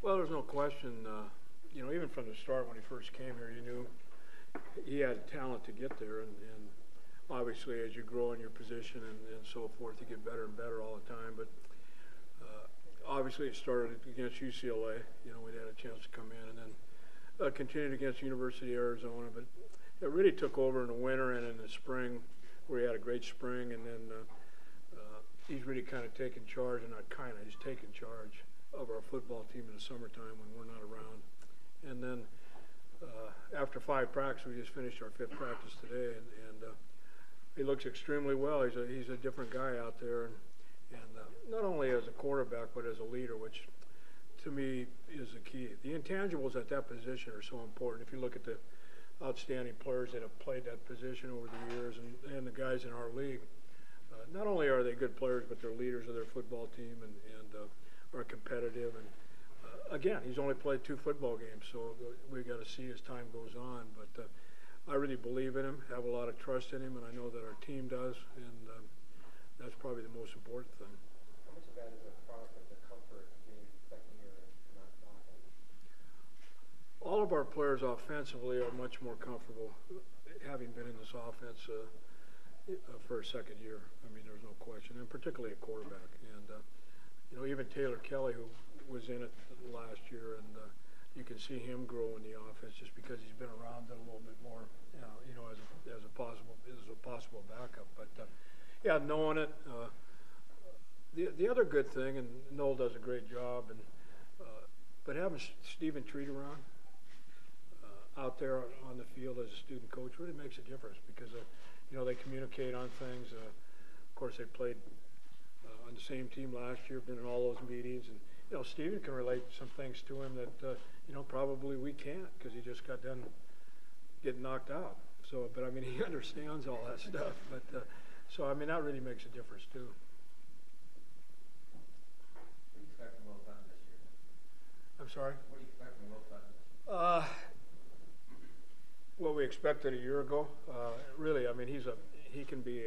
Well, there's no question, even from the start when he first came here, you knew he had talent to get there. And obviously, as you grow in your position and so forth, you get better and better all the time. But obviously, it started against UCLA. We'd had a chance to come in and then continued against University of Arizona. But it really took over in the winter and in the spring, where he had a great spring. And then he's really kind of taken charge, and not kind of, he's taken charge of our football team in the summertime when we're not around. And then after 5 practices, we just finished our 5th practice today, and he looks extremely well. He's a different guy out there, and not only as a quarterback but as a leader, which to me is the key. The intangibles at that position are so important. If you look at the outstanding players that have played that position over the years, and the guys in our league, not only are they good players, but they're leaders of their football team and are competitive. And again, he's only played 2 football games, so we got to see as time goes on. But I really believe in him, have a lot of trust in him, and I know that our team does, and that's probably the most important thing. How much of that is a product of the comfort of being second year and not offense? All of our players offensively are much more comfortable having been in this offense for a second year. I mean, there's no question, and particularly a quarterback. And even Taylor Kelly, who was in it last year, and you can see him grow in the offense just because he's been around it a little bit more, as a possible backup. But yeah, knowing it. The other good thing, and Noel does a great job, but having Stephen Treat around out there on the field as a student coach really makes a difference because they communicate on things. Of course, they played on the same team last year, been in all those meetings, and Stephen can relate some things to him that probably we can't because he just got done getting knocked out. So, but I mean, he understands all that stuff. But so I mean, that really makes a difference too. What do you expect from Will Button this year? I'm sorry? What do you expect from Will Button? What we expected a year ago. Really, I mean, he can be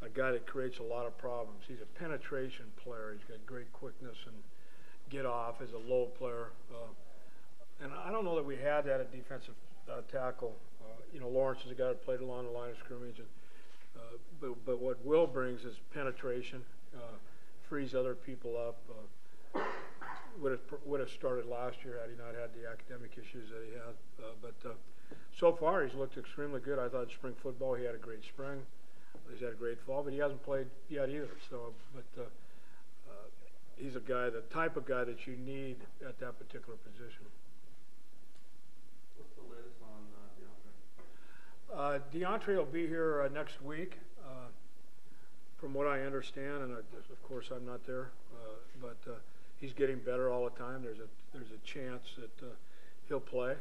a guy that creates a lot of problems. He's a penetration player. He's got great quickness and get off as a low player. And I don't know that we had that at defensive tackle. Lawrence is a guy that played along the line of scrimmage. But what Will brings is penetration, frees other people up. Would have started last year had he not had the academic issues that he had. But so far, he's looked extremely good. I thought spring football, he had a great spring. He's had a great fall, but he hasn't played yet either. So, but he's a guy, the type of guy that you need at that particular position. What's the latest on DeAndre? DeAndre will be here next week, from what I understand, and of course I'm not there, but he's getting better all the time. There's a chance that he'll play,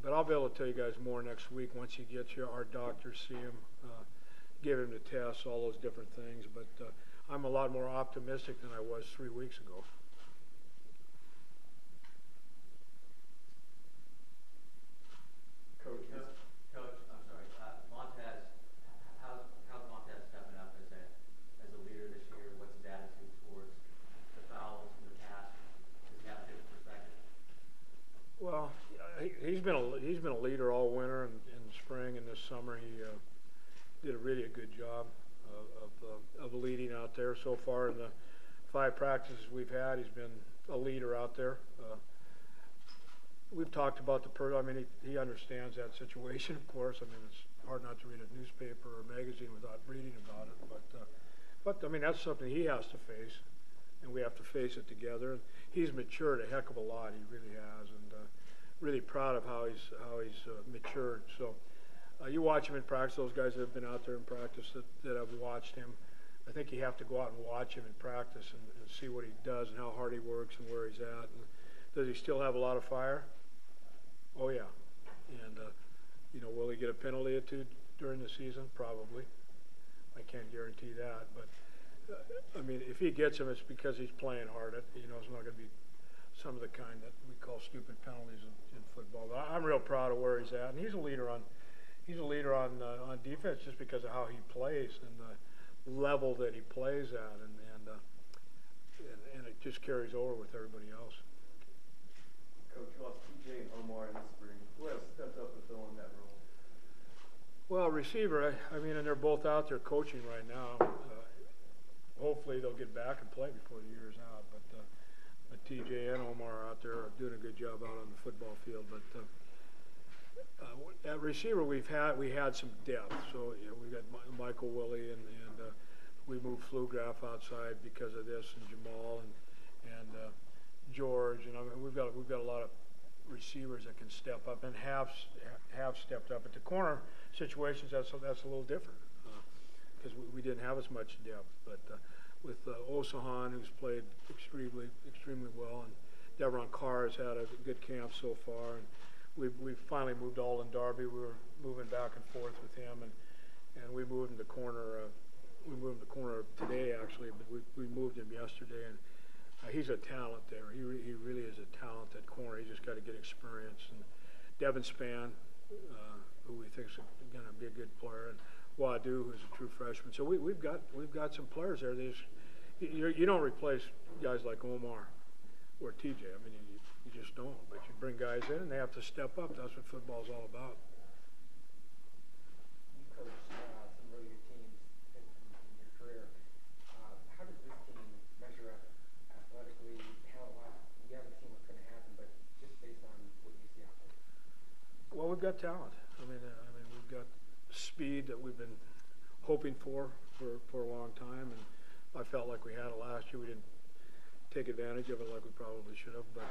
but I'll be able to tell you guys more next week once he gets here. Our doctors see him, give him the tests, all those different things. But I'm a lot more optimistic than I was 3 weeks ago. Coach, I'm sorry. Montez, how's Montez stepping up as a leader this year? What's his attitude towards the fouls and the pass? Does he have a different perspective? Well, he's been a leader all winter and in spring and this summer. He did a really good job of leading out there. So far in the 5 practices we've had, he's been a leader out there. We've talked about I mean, he understands that situation, of course. I mean, it's hard not to read a newspaper or magazine without reading about it. But I mean, that's something he has to face, and we have to face it together. And he's matured a heck of a lot. He really has, and really proud of how he's matured. So you watch him in practice. Those guys that have been out there in practice that have watched him, I think you have to go out and watch him in practice and see what he does and how hard he works and where he's at. And does he still have a lot of fire? Oh yeah. And will he get a penalty or 2 during the season? Probably. I can't guarantee that, but I mean, if he gets them, it's because he's playing hard. It's not going to be some of the kind that we call stupid penalties in football. But I'm real proud of where he's at, and he's a leader on defense just because of how he plays and the level that he plays at, and just carries over with everybody else. Coach, you lost TJ and Omar in the spring. Who else stepped up to fill in that role? Well, receiver, I mean, and they're both out there coaching right now. Hopefully they'll get back and play before the year's out. But TJ and Omar are out there doing a good job out on the football field. But at receiver, we had some depth. So we got Michael Willie and we moved Flugraf outside because of this, and Jamal and George. And I mean, we've got a lot of receivers that can step up and have stepped up. At the corner situations, that's a little different because we didn't have as much depth. But with Osahan, who's played extremely well, and Devron Carr has had a good camp so far, and we finally moved Alden Darby. We were moving back and forth with him, and we moved him to corner. We moved him to corner today actually, but we moved him yesterday, and he's a talent there. He really is a talent at corner. He just got to get experience. And Devin Spann, who we think is going to be a good player, and Wadu, who's a true freshman. So we've got some players there. You don't replace guys like Omar or TJ. I mean, you just don't. But you bring guys in, and they have to step up. That's what football's all about. You coached some really good teams in your career. How does this team measure up athletically, talent-wise? We haven't seen what's going to happen, but just based on what you see out there. Well, we've got talent. I mean, we've got speed that we've been hoping for a long time, and I felt like we had it last year. We didn't take advantage of it like we probably should have, but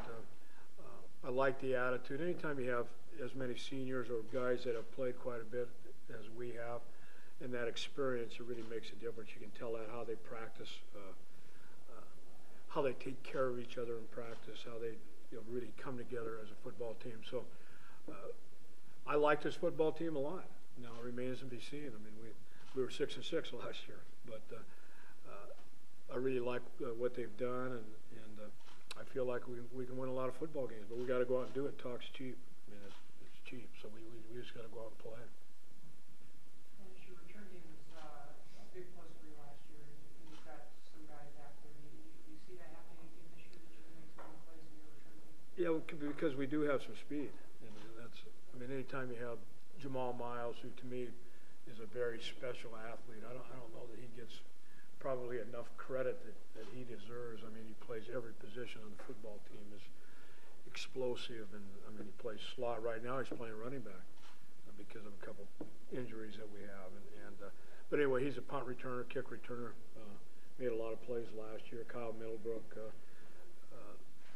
I like the attitude. Anytime you have as many seniors or guys that have played quite a bit as we have, and that experience, it really makes a difference. You can tell that how they practice, how they take care of each other in practice, how they really come together as a football team. So I like this football team a lot. Now it remains to be seen. I mean, we were 6-6 last year, but I really like what they've done, and I feel like we can win a lot of football games, but we got to go out and do it. Talk's cheap. I mean, it's cheap, so we just got to go out and play. Your return game was a big plus for you last year, and you've got some guys back there. You see that happening again this year, that you're going to make some big plays in your return game? Yeah, because we do have some speed, and anytime you have Jamal Miles, who to me is a very special athlete, I don't know that he gets probably enough credit that he deserves. I mean, he plays every position on the football team, is explosive, and I mean, he plays slot. Right now he's playing running back because of a couple injuries that we have, but anyway, he's a punt returner, kick returner, made a lot of plays last year. Kyle Middlebrook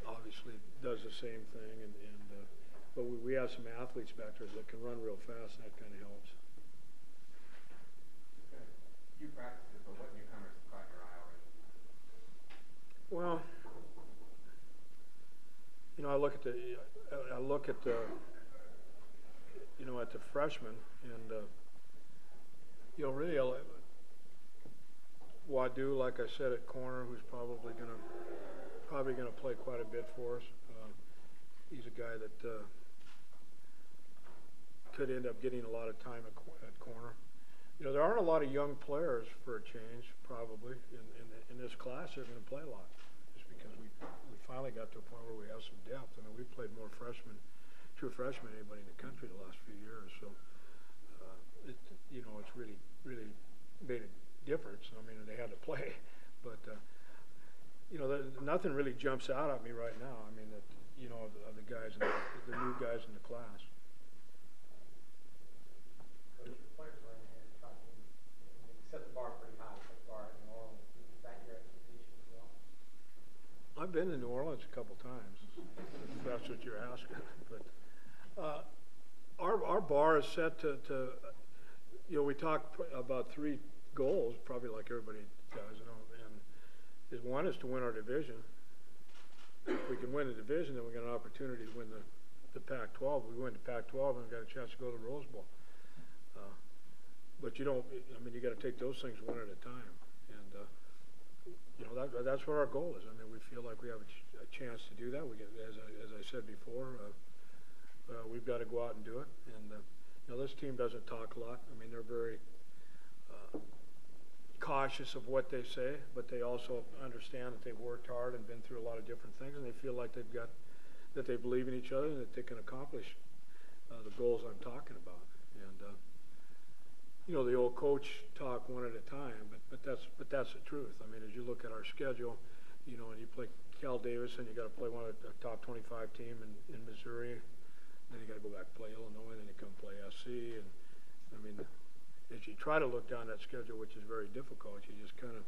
obviously does the same thing, but we have some athletes back there that can run real fast, and that kind of helps. Few practices, but what newcomers caught your eye already? Well, I look at the at the freshmen, and really Wadu, like I said, at corner, who's probably gonna play quite a bit for us. He's a guy that could end up getting a lot of time at corner. There aren't a lot of young players for a change, probably, in this class. They're going to play a lot, just because we finally got to a point where we have some depth. I mean, we've played more true freshmen than anybody in the country the last few years. So, it's really made a difference. I mean, they had to play, but nothing really jumps out at me right now. I mean, of the guys, the new guys in the class. Coach, your players were in here talking. You set the bar pretty high so far in New Orleans. Is that your expectation as well? I've been to New Orleans a couple times, if that's what you're asking. But our bar is set to we talk about 3 goals, probably like everybody does, and one is to win our division. If we can win the division, then we got an opportunity to win the Pac-12. We win the Pac-12, and we got a chance to go to the Rose Bowl. But you don't. I mean, you got to take those things one at a time, and that's what our goal is. I mean, we feel like we have a chance to do that. We get, as I said before, we've got to go out and do it. And this team doesn't talk a lot. I mean, they're very cautious of what they say, but they also understand that they've worked hard and been through a lot of different things, and they feel like that they believe in each other and that they can accomplish the goals I'm talking about. And you know, the old coach talk one at a time, but that's the truth. I mean, as you look at our schedule, you know, and you play Cal Davidson, you got to play one of the top 25 team in Missouri. Then you got to go back and play Illinois. Then you come play SC, and I mean, as you try to look down that schedule, which is very difficult, you just kind of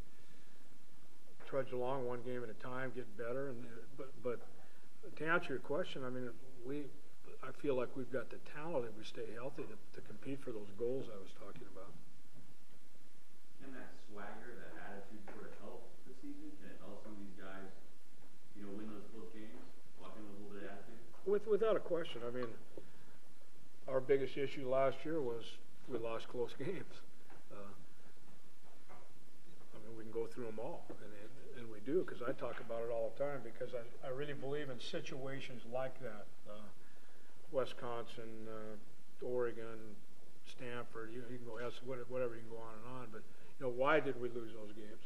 trudge along one game at a time, get better. And but to answer your question, I mean, I feel like we've got the talent if we stay healthy to compete for those goals I was talking about. Can that swagger, that attitude sort of help this season? Can it help some of these guys, you know, win those close games, walking with a little bit of attitude? Without a question. I mean, our biggest issue last year was we lost close games. I mean, we can go through them all, and we do, because I talk about it all the time, because I really believe in situations like that. Wisconsin, Oregon, Stanford, you can go whatever, you can go on, but you know, why did we lose those games?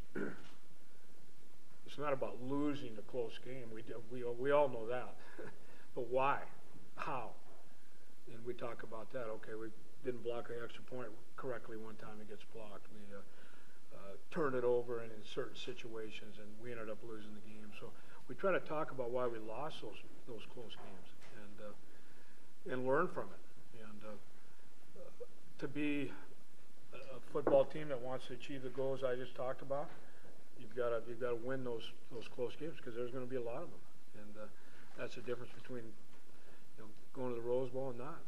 It's not about losing a close game. We all know that. But why? How? And we talk about that. Okay, we didn't block an extra point correctly one time, it gets blocked. We turned it over in certain situations, and we ended up losing the game. So we try to talk about why we lost those close games, and learn from it. And to be a football team that wants to achieve the goals I just talked about, you've got to win those close games, because there's going to be a lot of them, and that's the difference between, you know, going to the Rose Bowl and not.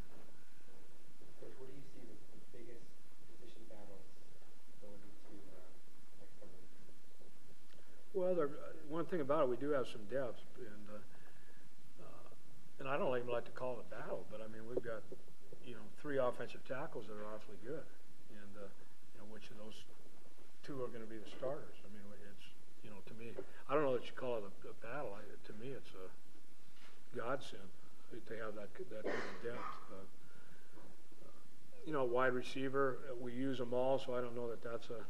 Coach, what do you see as the biggest position battles going into next summer? Well, one thing about it, we do have some depth, and I don't even like to call it a battle, but I mean, we've got, you know, 3 offensive tackles that are awfully good, and you know, which of those 2 are going to be the starters. I mean, it's, you know, to me, I don't know that you call it a battle. To me, it's a godsend to have that kind of depth. You know, wide receiver, we use them all, so I don't know that that's a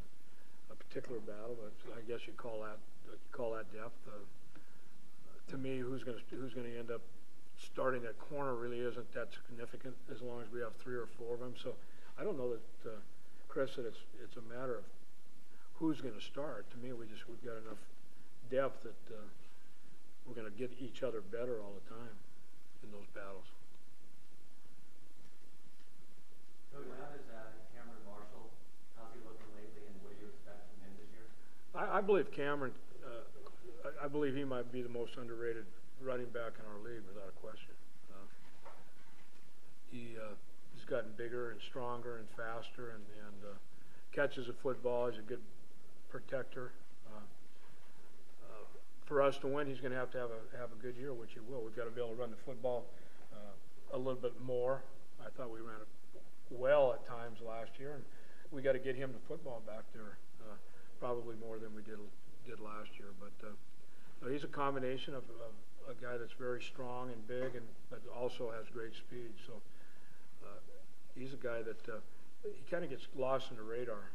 particular battle, but I guess you call that depth. To me, who's going to end up starting at corner really isn't that significant, as long as we have 3 or 4 of them. So I don't know that, Chris, that it's a matter of who's going to start. To me, we've got enough depth that we're going to get each other better all the time in those battles. Coach, how does Cameron Marshall, how's he looking lately, and what do you expect from him this year? I believe Cameron, I believe he might be the most underrated running back in our league, without a question. He's gotten bigger and stronger and faster, and catches the football. He's a good protector. For us to win, he's going to have a good year, which he will. We've got to be able to run the football a little bit more. I thought we ran it well at times last year, and we got to get him the football back there, probably more than we did last year. But he's a combination of a guy that's very strong and big, but also has great speed. So he's a guy that he kind of gets lost in the radar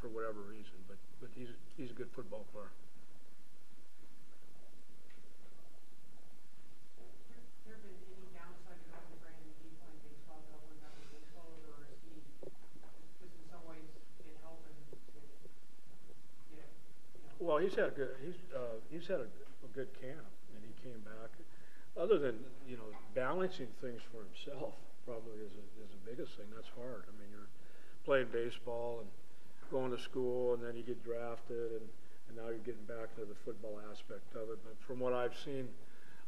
for whatever reason, but he's a good football player. There been any downside to having Brandon Deep playing baseball, Dublin, that was baseball, or is he just in some ways been helping to get, you know? Well, he's had a good camp, and he came back. Other than, you know, balancing things for himself probably is the biggest thing. That's hard. I mean, you're playing baseball and going to school, and then you get drafted, and now you're getting back to the football aspect of it. But from what I've seen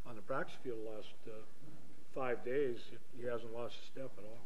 on the practice field the last 5 days, he hasn't lost a step at all.